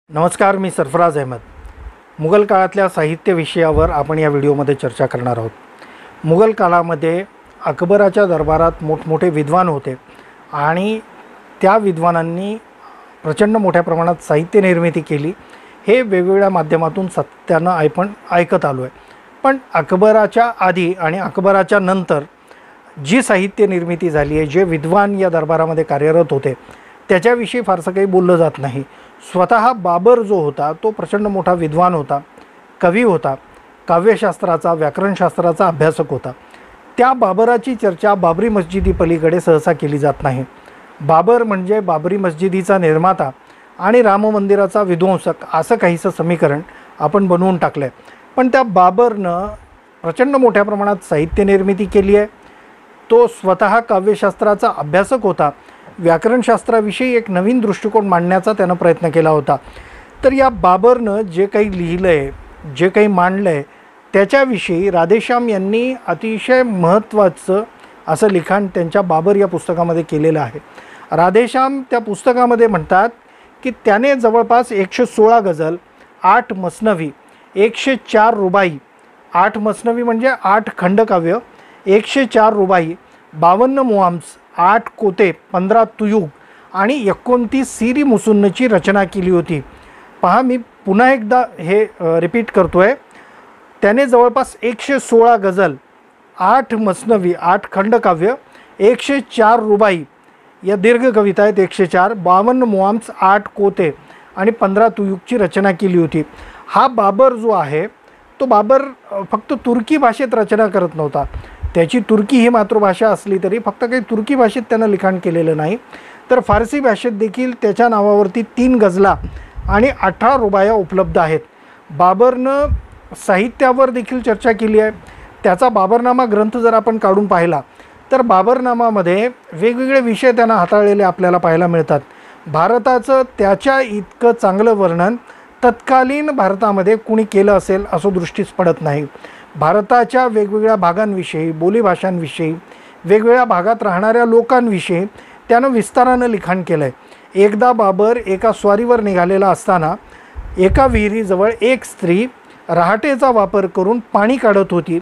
नमस्कार, मी सरफराज अहमद. मुघल काळातल्या साहित्य विषयावर आपण या व्हिडिओमध्ये चर्चा करणार आहोत. मुघल काळामध्ये अकबराच्या दरबारात मोठमोठे विद्वान होते आणि त्या विद्वानांनी प्रचंड मोठ्या प्रमाणात साहित्य निर्मिती केली. हे वेगवेगळ्या माध्यमातून सत्यानं आपण ऐकत आलो आहे. पण अकबराच्या आधी आणि अकबराच्या नंतर जी साहित्य निर्मिती झाली आहे, जे विद्वान या दरबारामध्ये कार्यरत होते, त्याच्याविषयी फारसं काही बोललं जात नाही. स्वतः बाबर जो होता तो प्रचंड मोठा विद्वान होता, कवी होता, काव्यशास्त्राचा व्याकरणशास्त्राचा अभ्यासक होता. त्या बाबराची चर्चा बाबरी मस्जिदी पलीकडे सहसा केली जात नाही. बाबर म्हणजे बाबरी मस्जिदीचा निर्माता आणि राम मंदिराचा विध्वंसक असं काहीसं समीकरण आपण बनवून टाकलं आहे. पण त्या बाबरनं प्रचंड मोठ्या प्रमाणात साहित्य निर्मिती केली आहे. तो स्वतः काव्यशास्त्राचा अभ्यासक होता. व्याकरणशास्त्राविषयी एक नवीन दृष्टिकोन मांडण्याचा त्यानं प्रयत्न केला होता. तर या बाबरनं जे काही लिहिलं आहे, जे काही मांडलं आहे, त्याच्याविषयी राधेश्याम यांनी अतिशय महत्त्वाचं असं लिखाण त्यांच्या बाबर या पुस्तकामध्ये केलेलं आहे. राधेश्याम त्या पुस्तकामध्ये म्हणतात की त्याने जवळपास 116 गझल, 8 मसनवी, 104 रुबाई, 8 मसनवी म्हणजे 8 खंडकाव्य, 104 रुबाई, 52 मुआम्स, 8 कोते, 15 तुयुग आणि 29 सीरी मुसुन्नची रचना केली होती. पहा, मी पुन्हा एकदा हे रिपीट करतो आहे. त्याने जवळपास 116 गझल, 8 मसनवी, 8 खंडकाव्य, 104 रुबाई या दीर्घ कविता आहेत 104, 52 मुआम्स, 8 कोते आणि 15 तुयुगची रचना केली होती. हा बाबर जो आहे तो बाबर फक्त तुर्की भाषेत रचना करत नव्हता. त्याची तुर्की ही मातृभाषा असली तरी फक्त काही तुर्की भाषेत त्यानं लिखाण केलेलं नाही, तर फारसी भाषेत देखील त्याच्या नावावरती 3 गझला आणि 18 रुबाया उपलब्ध आहेत. बाबरनं साहित्यावर देखील चर्चा केली आहे. त्याचा बाबरनामा ग्रंथ जर आपण काढून पाहिला तर बाबरनामामध्ये वेगवेगळे विषय त्यानं हाताळलेले आपल्याला पाहायला मिळतात. भारताचं त्याच्या इतकं चांगलं वर्णन तत्कालीन भारतामध्ये कुणी केलं असेल असं दृष्टीस पडत नाही. भारताच्या वेगवेगळ्या भागांविषयी, बोलीभाषांविषयी, वेगवेगळ्या भागात राहणाऱ्या लोकांविषयी त्यानं विस्तारानं लिखाण केलं आहे. एकदा बाबर एका स्वारीवर निघालेला असताना एका विहिरीजवळ एक स्त्री रहाटेचा वापर करून पाणी काढत होती.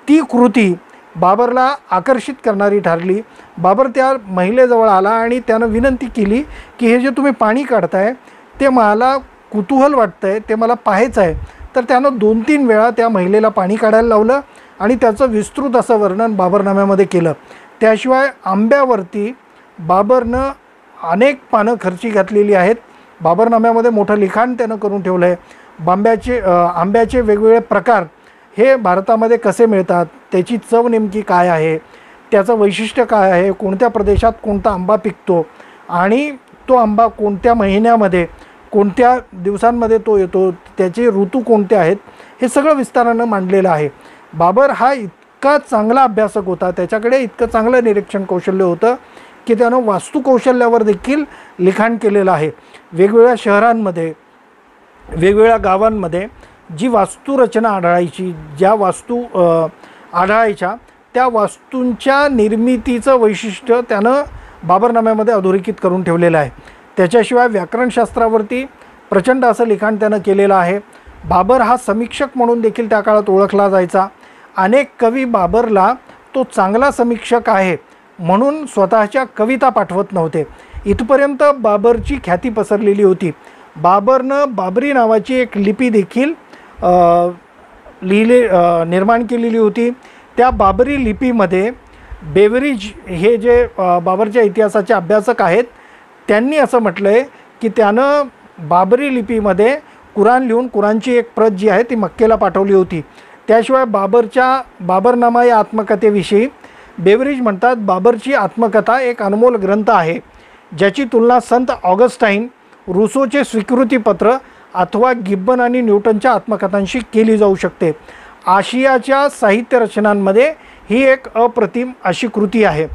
ती कृती बाबरला आकर्षित करणारी ठरली. बाबर त्या महिलेजवळ आला आणि त्यानं विनंती केली की हे जे तुम्ही पाणी काढताय ते मला कुतूहल वाटतं आहे, ते मला पाहायचं आहे. तर त्यानं 2-3 वेळा त्या महिलेला पाणी काढायला लावलं आणि त्याचं विस्तृत असं वर्णन बाबरनाम्यामध्ये केलं. त्याशिवाय आंब्यावरती बाबरनं अनेक पानं खर्ची घातलेली आहेत. बाबरनाम्यामध्ये मोठं लिखाण त्यानं करून ठेवलं आहे. आंब्याचे वेगवेगळे प्रकार हे भारतामध्ये कसे मिळतात, त्याची चव नेमकी काय आहे, त्याचं वैशिष्ट्य काय आहे, कोणत्या प्रदेशात कोणता आंबा पिकतो आणि तो आंबा कोणत्या महिन्यामध्ये, कोणत्या दिवसांमध्ये तो येतो, त्याचे ऋतू कोणते आहेत, हे सगळं विस्तारानं मांडलेलं आहे. बाबर हा इतका चांगला अभ्यासक होता, त्याच्याकडे इतकं चांगलं निरीक्षण कौशल्य होतं की त्यानं वास्तुकौशल्यावर देखील लिखाण केलेलं आहे. वेगवेगळ्या शहरांमध्ये, वेगवेगळ्या गावांमध्ये जी वास्तुरचना आढळायची, ज्या वास्तू आढळायच्या, त्या वास्तूंच्या निर्मितीचं वैशिष्ट्य त्यानं बाबरनाम्यामध्ये अधोरेखित करून ठेवलेलं आहे. त्याच्याशिवाय व्याकरणशास्त्रावरती प्रचंड असं लिखाण त्यानं केलेलं आहे. बाबर हा समीक्षक म्हणून देखील त्या काळात ओळखला जायचा. अनेक कवी बाबरला तो चांगला समीक्षक आहे म्हणून स्वतःच्या कविता पाठवत नव्हते. इथपर्यंत बाबरची ख्याती पसरलेली होती. बाबरनं बाबरी नावाची एक लिपी देखील निर्माण केलेली होती. त्या बाबरी लिपीमध्ये बेवरिज हे जे बाबरच्या इतिहासाचे अभ्यासक आहेत त्यांनी असं म्हटलं आहे की त्यानं बाबरी लिपीमध्ये कुराण लिहून कुराणची एक प्रत जी आहे ती मक्केला पाठवली होती. त्याशिवाय बाबरनामा या आत्मकथेविषयी बेवरिज म्हणतात, बाबरची आत्मकथा एक अनमोल ग्रंथ आहे ज्याची तुलना संत ऑगस्टाईन, रुसोचे स्वीकृतीपत्र अथवा गिब्बन आणि न्यूटनच्या आत्मकथांशी केली जाऊ शकते. आशियाच्या साहित्य रचनांमध्ये ही एक अप्रतिम अशी कृती आहे.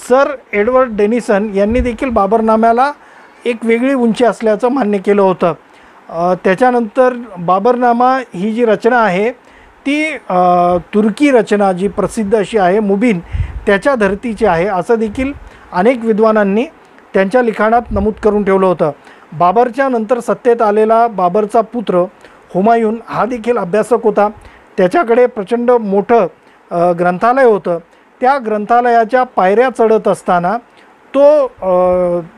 सर एडवर्ड डेनिसन यांनी देखील बाबरनाम्याला एक वेगळी उंची असल्याचं मान्य केलं होतं. त्याच्यानंतर बाबरनामा ही जी रचना आहे ती तुर्की रचना जी प्रसिद्ध अशी आहे, मुबीन, त्याच्या धर्तीची आहे असं देखील अनेक विद्वानांनी त्यांच्या लिखाणात नमूद करून ठेवलं होतं. बाबरच्या नंतर सत्तेत आलेला बाबरचा पुत्र हुमायून हा देखील अभ्यासक होता. त्याच्याकडे प्रचंड मोठं ग्रंथालय होतं. त्या ग्रंथालयाच्या पायऱ्या चढत असताना तो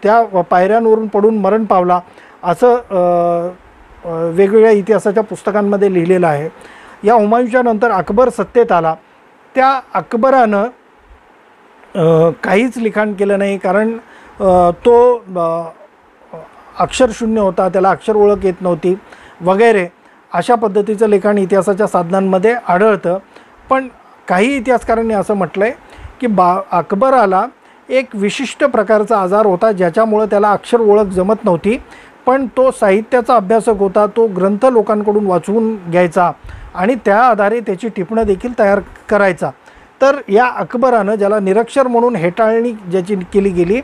त्या पायऱ्यांवरून पडून मरण पावला असं वेगवेगळ्या इतिहासाच्या पुस्तकांमध्ये लिहिलेलं आहे. या हुमायूनच्या नंतर अकबर सत्तेत आला. त्या अकबरानं काहीच लिखाण केलं नाही, कारण तो अक्षरशून्य होता, त्याला अक्षर ओळख येत नव्हती वगैरे अशा पद्धतीचं लिखाण इतिहासाच्या साधनांमध्ये आढळतं. पण काही इतिहासकारांनी असं म्हटलं आहे की अकबराला एक विशिष्ट प्रकारचा आजार होता, ज्याच्यामुळं त्याला अक्षर ओळख जमत नव्हती. पण तो साहित्याचा अभ्यासक होता. तो ग्रंथ लोकांकडून वाचवून घ्यायचा आणि त्या आधारे त्याची टिपणं देखील तयार करायचा. तर या अकबरानं, ज्याला निरक्षर म्हणून हेटाळणी ज्याची केली गेली,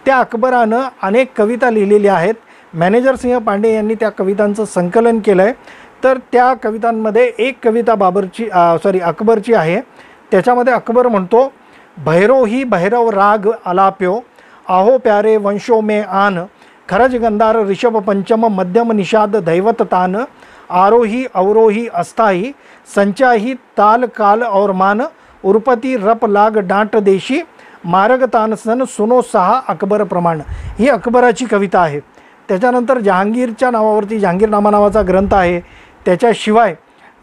त्या अकबरानं अनेक कविता लिहिलेल्या आहेत. मॅनेजर सिंह पांडे यांनी त्या कवितांचं संकलन केलं आहे. तर त्या कवितांमध्ये एक कविता अकबरची आहे. त्याच्यामध्ये अकबर म्हणतो, भैरव भैरव राग आलाप्यो, आहो प्यारे वंशो में आन, खरज गंधार ऋषभ पंचम मध्यम निषाद दैवत तान, आरोही अवरोही अस्थाई, संचाही ताल काल और मान, उर्पती रप लाग डांट देशी, मार्ग तानसन सुनो सहा अकबर प्रमाण. ही अकबराची कविता आहे. त्याच्यानंतर जहांगीरच्या नावावरती जहांगीरनामा नावाचा ग्रंथ आहे. त्याच्याशिवाय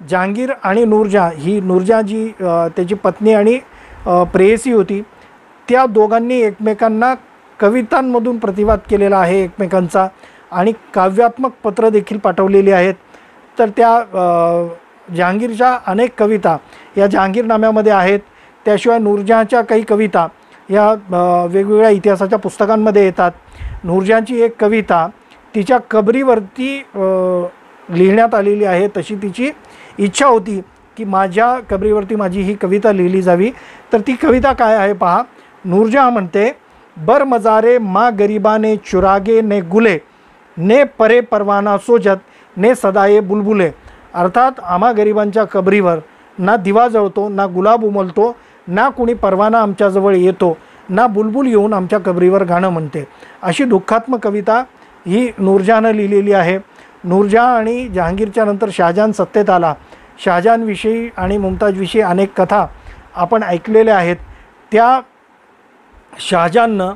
जहांगीर आणि नूरजहाँ, ही नूरजहाँ जी त्याची पत्नी आणि प्रेयसी होती, त्या दोघांनी एकमेकांना कवितांमधून प्रतिवाद केलेला आहे एकमेकांचा, आणि काव्यात्मक पत्र देखील पाठवलेली आहेत. तर त्या जहांगीरच्या अनेक कविता या जहांगीरनाम्यामध्ये आहेत. त्याशिवाय नूरजहाँच्या काही कविता या वेगवेगळ्या इतिहासाच्या पुस्तकांमध्ये येतात. नूरजहाँची एक कविता तिच्या कबरीवरती लिहिण्यात आलेली आहे. तशी तिची इच्छा होती की माझ्या कबरीवरती माझी ही कविता लिहिली जावी. तर ती कविता काय आहे पहा. नूरजहाँ म्हणते, बर मजारे मा गरीबाने चुरागे ने गुले, ने परे परवाना सोजत, ने सदाये बुलबुले. अर्थात आम्हा गरिबांच्या कबरीवर ना दिवा जळतो, ना गुलाब उमलतो, ना कुणी परवाना आमच्याजवळ येतो, ना बुलबुल येऊन आमच्या कबरीवर गाणं म्हणते. अशी दुःखात्मक कविता ही नूरजहाँनं लिहिलेली आहे. नूरजहाँ आणि जहांगीरच्या नंतर शहाजहान सत्तेत आला. शहाजहानविषयी आणि मुमताजविषयी अनेक कथा आपण ऐकलेल्या आहेत. त्या शहाजहाननं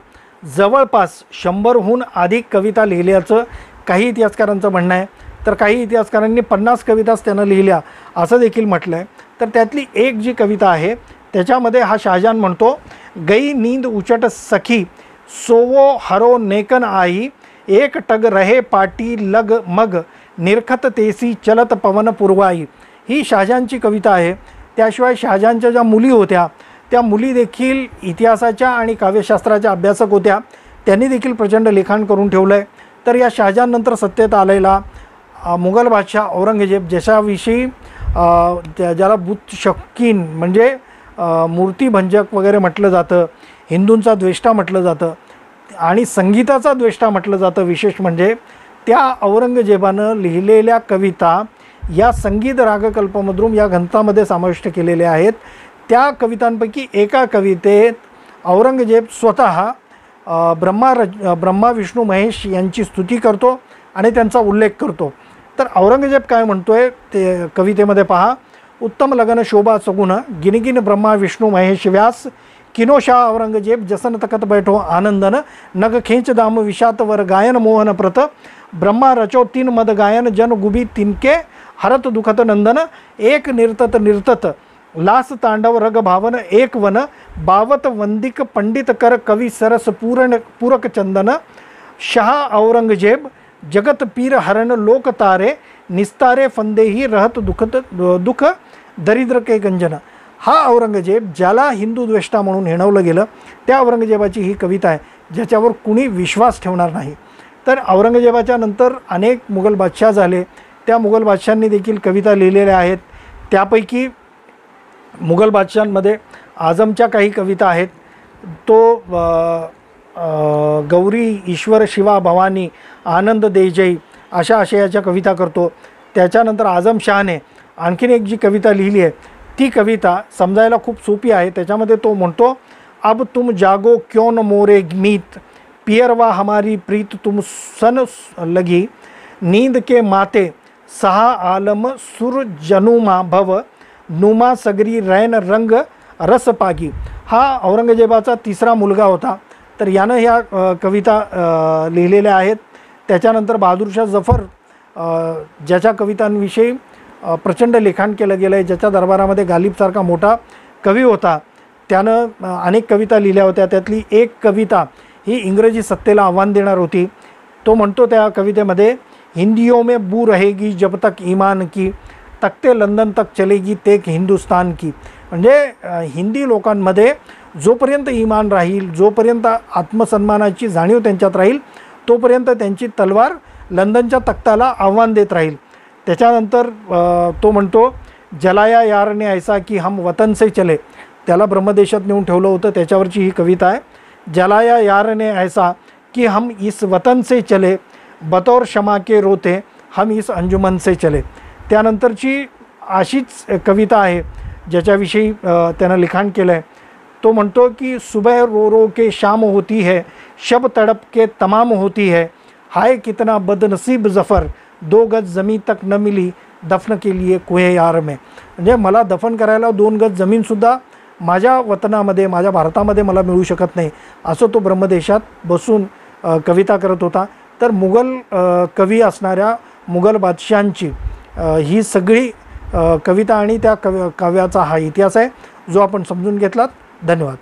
जवळपास 100हून अधिक कविता लिहिल्याचं काही इतिहासकारांचं म्हणणं आहे. तर काही इतिहासकारांनी 50 कविताच त्यानं लिहिल्या असं देखील म्हटलं आहे. तर त्यातली एक जी कविता आहे त्याच्यामध्ये हा शहाजहान म्हणतो, गई नींद उचट सखी, सोवो हरो नेकन आई, एक टग रहे पाटी लग मग, निरखत तेसी चलत पवन पुरवाई. ही शहाजहानची कविता आहे. त्याशिवाय शहाजहानच्या ज्या मुली होत्या त्या मुली देखील इतिहासाच्या आणि काव्यशास्त्राच्या अभ्यासक होत्या. त्यांनी देखील प्रचंड लिखाण करून ठेवलं आहे. तर या शहाजहाननंतर सत्तेत आलेला मुघल बादशाह औरंगजेब, ज्याच्याविषयी ज्याला बुत शौकीन म्हणजे मूर्तिभंजक वगैरे म्हटलं जातं, हिंदूंचा द्वेष्टा म्हटलं जातं आणि संगीताचा द्वेष्टा म्हटलं जातं. विशेष म्हणजे त्या औरंगजेबानं लिहिलेल्या कविता या संगीत रागकल्पमधून या ग्रंथामध्ये समाविष्ट केलेल्या आहेत. त्या कवितांपैकी एका कवितेत औरंगजेब स्वतः ब्रह्मा विष्णू महेश यांची स्तुती करतो आणि त्यांचा उल्लेख करतो. तर औरंगजेब काय म्हणतोय ते कवितेमध्ये पहा. उत्तम लगन शोभा सगुण, गिनगिन ब्रह्मा विष्णू महेश व्यास, किनोशा औरंगजेब जसन तकत बैठो आनंदन, नग खेंच दाम विषात वर गायन मोहन प्रत, ब्रह्मा रचो तीन मद गायन जन गुबी तिनके, हरत दुखत नंदन, एक निर्तत निर्तत लास तांडव रग भावन, एक वन बावत वंदिक पंडित कर कवि सरस पूरक चंदन, शाह औरंगजेब जगत पीर हरण लोक तारे, निस्तारे फंदेही रहत दुख दरिद्र के गंजन. हा औरंगजेब ज्याला हिंदू द्वेष्टा म्हणून हिणवलं गेलं, त्या औरंगजेबाची ही कविता आहे ज्याच्यावर कुणी विश्वास ठेवणार नाही. तर औरंगजेबाच्या नंतर अनेक मुघल बादशाह झाले. त्या मुघल बादशाहांनी देखील कविता लिहिलेल्या आहेत. त्यापैकी मुघल बादशाहांमध्ये आझमच्या काही कविता आहेत. तो गौरी ईश्वर शिवा भवानी आनंद देजई अशा आशयाच्या कविता करतो. त्याच्यानंतर आझमशहाने आणखीन एक जी कविता लिहिली आहे ती कविता समजायला खूप सोपी आहे. त्याच्यामध्ये तो म्हणतो, अब तुम जागो क्यों न मोरे मीत, पियरवा हमारी प्रीत तुम सन लगी, नींद के माते सहा आलम सुर जनुमा भव, नुमा सगरी रैन रंग रस पागी. हा औरंगजेबाचा तिसरा मुलगा होता. तर यानं ह्या कविता लिहिलेल्या आहेत. त्याच्यानंतर बहादूरशाह जफर ज्याच्या कवितांविषयी प्रचंड लिखाण केलं गेलं आहे, ज्याच्या दरबारामध्ये गालिबसारखा मोठा कवी होता, त्यानं अनेक कविता लिहिल्या होत्या. त्यातली एक कविता ही इंग्रजी सत्तेला आव्हान देणार होती. तो म्हणतो त्या कवितेमध्ये, हिंदियों में बू रहेगी जब तक ईमान की, तख्ते लंदन तक चलेगी तेक हिंदुस्तान की. म्हणजे हिंदी लोकांमध्ये जोपर्यंत ईमान राहील, जोपर्यंत आत्मसन्मानाची जाणीव त्यांच्यात राहील, तोपर्यंत त्यांची तलवार लंडनच्या तख्ताला आव्हान देत राहील. त्याच्यानंतर तो म्हणतो, जलाया यार ने ऐसा की हम वतन से चले. त्याला ब्रह्मदेशात नेऊन ठेवलं होतं, त्याच्यावरची ही कविता आहे. जलाया यार ने ऐसा कि हम इस वतन से चले, बतौर शमा के रोते हम इस अंजुमन से चले. त्यानंतरची अशीच कविता आहे ज्याच्याविषयी त्यानं लिखाण केलं आहे. तो म्हणतो की सुबह रो रो के शाम होती है, शब तड़प के तमाम होती है, हाय कितना बदनसीब जफ़र, 2 गज ज़मीन तक न मिली दफन के लिए कुहे यार में. म्हणजे मला दफन करायला 2 गज जमीनसुद्धा माझ्या वतनामध्ये, माझ्या भारतामध्ये मला मिळू शकत नाही, असं तो ब्रह्मदेशात बसून कविता करत होता. तर मुघल कवी असणाऱ्या मुघल बादशांची ही सगळी कविता आणि त्या काव्याचा हा इतिहास आहे जो आपण समजून घेतलात. धन्यवाद.